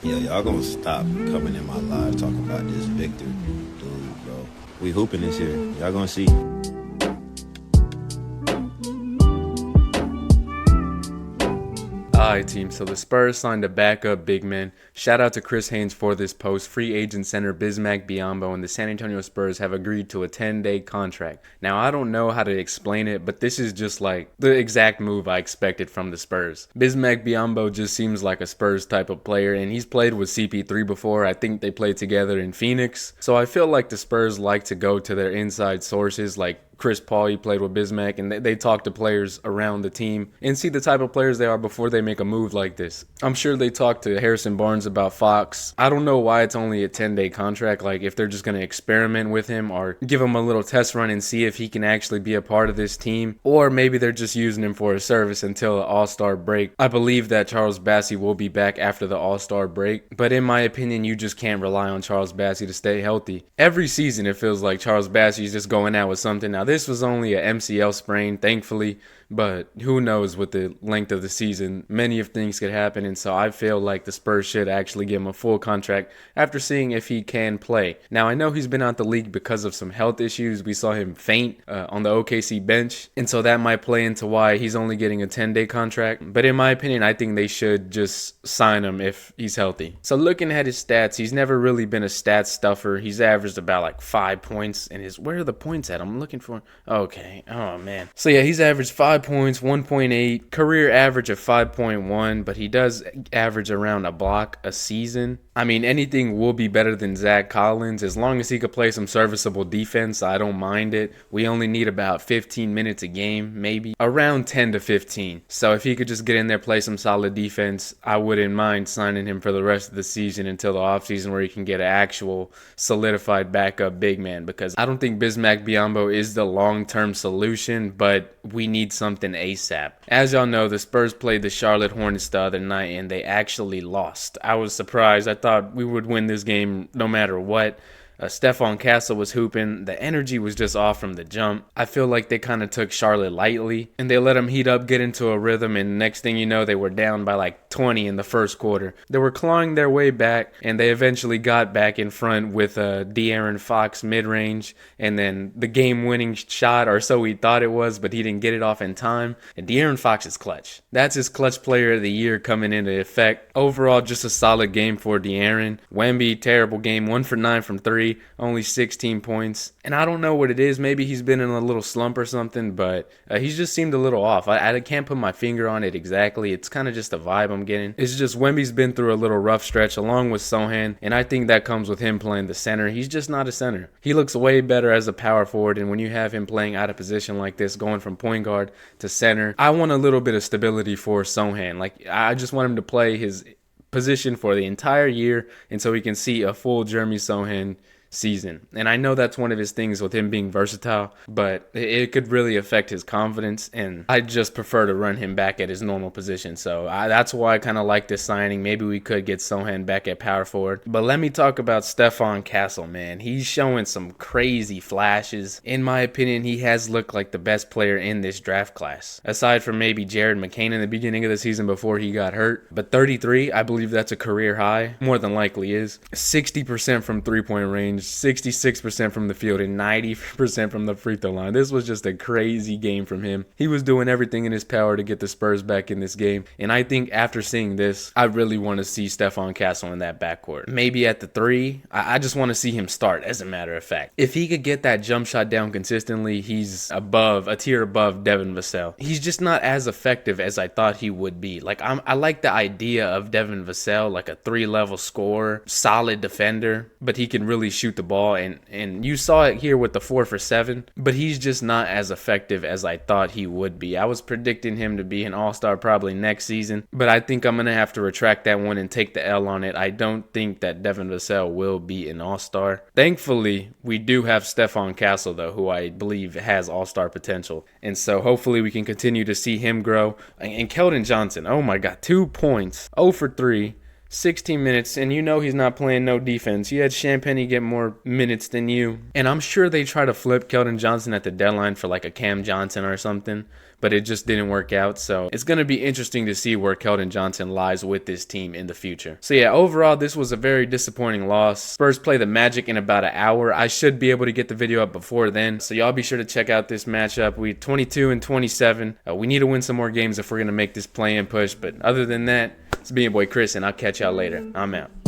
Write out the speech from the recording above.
Yeah, y'all gonna stop coming in my live talking about this Victor dude, bro. We hooping this year. Y'all gonna see. Alright, team. So the Spurs signed a backup big man. Shout out to Chris Haynes for this post. Free agent center Bismack Biyombo and the San Antonio Spurs have agreed to a 10-day contract. Now, I don't know how to explain it, but this is just like the exact move I expected from the Spurs. Bismack Biyombo just seems like a Spurs type of player, and he's played with CP3 before. I think they played together in Phoenix. So I feel like the Spurs like to go to their inside sources, like Chris Paul, he played with Bismack, and they talk to players around the team and see the type of players they are before they make a move like this. I'm sure they talked to Harrison Barnes about Fox. I don't know why it's only a 10-day contract, like if they're just going to experiment with him or give him a little test run and see if he can actually be a part of this team, or maybe they're just using him for a service until the All-Star break. I believe that Charles Bassey will be back after the All-Star break, but in my opinion, you just can't rely on Charles Bassey to stay healthy. Every season, it feels like Charles Bassey is just going out with something. Now, this was only a MCL sprain, thankfully, but who knows with the length of the season. Many of things could happen, and so I feel like the Spurs should actually give him a full contract after seeing if he can play. Now, I know he's been out the league because of some health issues. We saw him faint on the OKC bench, and so that might play into why he's only getting a 10-day contract. But in my opinion, I think they should just sign him if he's healthy. So looking at his stats, he's never really been a stat stuffer. He's averaged about like 5 points, and where are the points at? I'm looking for. Okay. Oh, man. So, yeah, he's averaged 5 points, 1.8, career average of 5.1, but he does average around a block a season. I mean, anything will be better than Zach Collins. As long as he could play some serviceable defense, I don't mind it. We only need about 15 minutes a game, maybe around 10 to 15. So if he could just get in there, play some solid defense, I wouldn't mind signing him for the rest of the season until the offseason where he can get an actual solidified backup big man, because I don't think Bismack Biyombo is the long-term solution, but we need something ASAP. As y'all know, the Spurs played the Charlotte Hornets the other night, and they actually lost. I was surprised. I thought we would win this game no matter what. Stephon Castle was hooping. The energy was just off from the jump. I feel like they kind of took Charlotte lightly, and they let them heat up, get into a rhythm, and next thing you know, they were down by like 20 in the first quarter. They were clawing their way back, and they eventually got back in front with De'Aaron Fox mid-range, and then the game-winning shot, or so we thought it was, but he didn't get it off in time. And De'Aaron Fox is clutch. That's his clutch player of the year coming into effect. Overall, just a solid game for De'Aaron. Wemby, terrible game, 1 for 9 from 3. Only 16 points. And I don't know what it is. Maybe he's been in a little slump or something, but he's just seemed a little off. I can't put my finger on it exactly. It's kind of just a vibe I'm getting. It's just Wemby's been through a little rough stretch along with Sohan, and I think that comes with him playing the center. He's just not a center. He looks way better as a power forward, and when you have him playing out of position like this, going from point guard to center, I want a little bit of stability for Sohan. Like, I just want him to play his position for the entire year, and so we can see a full Jeremy Sohan season. And I know that's one of his things with him being versatile, but it could really affect his confidence, and I just prefer to run him back at his normal position. So that's why I kind of like this signing. Maybe we could get Sohan back at power forward. But let me talk about Stephon Castle, man. He's showing some crazy flashes. In my opinion, he has looked like the best player in this draft class, aside from maybe Jared McCain in the beginning of the season before he got hurt. But 33, I believe that's a career high. More than likely is. 60% from three-point range, 66% from the field, and 90% from the free throw line. This was just a crazy game from him. He was doing everything in his power to get the Spurs back in this game. And I think after seeing this, I really want to see Stephon Castle in that backcourt. Maybe at the 3. I just want to see him start, as a matter of fact. If he could get that jump shot down consistently, he's a tier above Devin Vassell. He's just not as effective as I thought he would be. Like, I like the idea of Devin Vassell, like a 3-level scorer, solid defender, but he can really shoot the ball, and you saw it here with the 4 for 7, but he's just not as effective as I thought he would be. I was predicting him to be an all-star probably next season, but I think I'm going to have to retract that one and take the L on it. I don't think that Devin Vassell will be an all-star. Thankfully, we do have Stephon Castle, though, who I believe has all-star potential, and so hopefully we can continue to see him grow. And Keldon Johnson, oh my god, 2 points, 0 for 3, 16 minutes, and you know he's not playing no defense. You had Champagny get more minutes than you. And I'm sure they try to flip Keldon Johnson at the deadline for like a Cam Johnson or something. but it just didn't work out. So it's going to be interesting to see where Keldon Johnson lies with this team in the future. So yeah, overall, this was a very disappointing loss. Spurs play the Magic in about an hour. I should be able to get the video up before then. So y'all be sure to check out this matchup. We 22 and 27. We need to win some more games if we're going to make this play-in push. But other than that, it's been your boy Chris, and I'll catch y'all later. I'm out.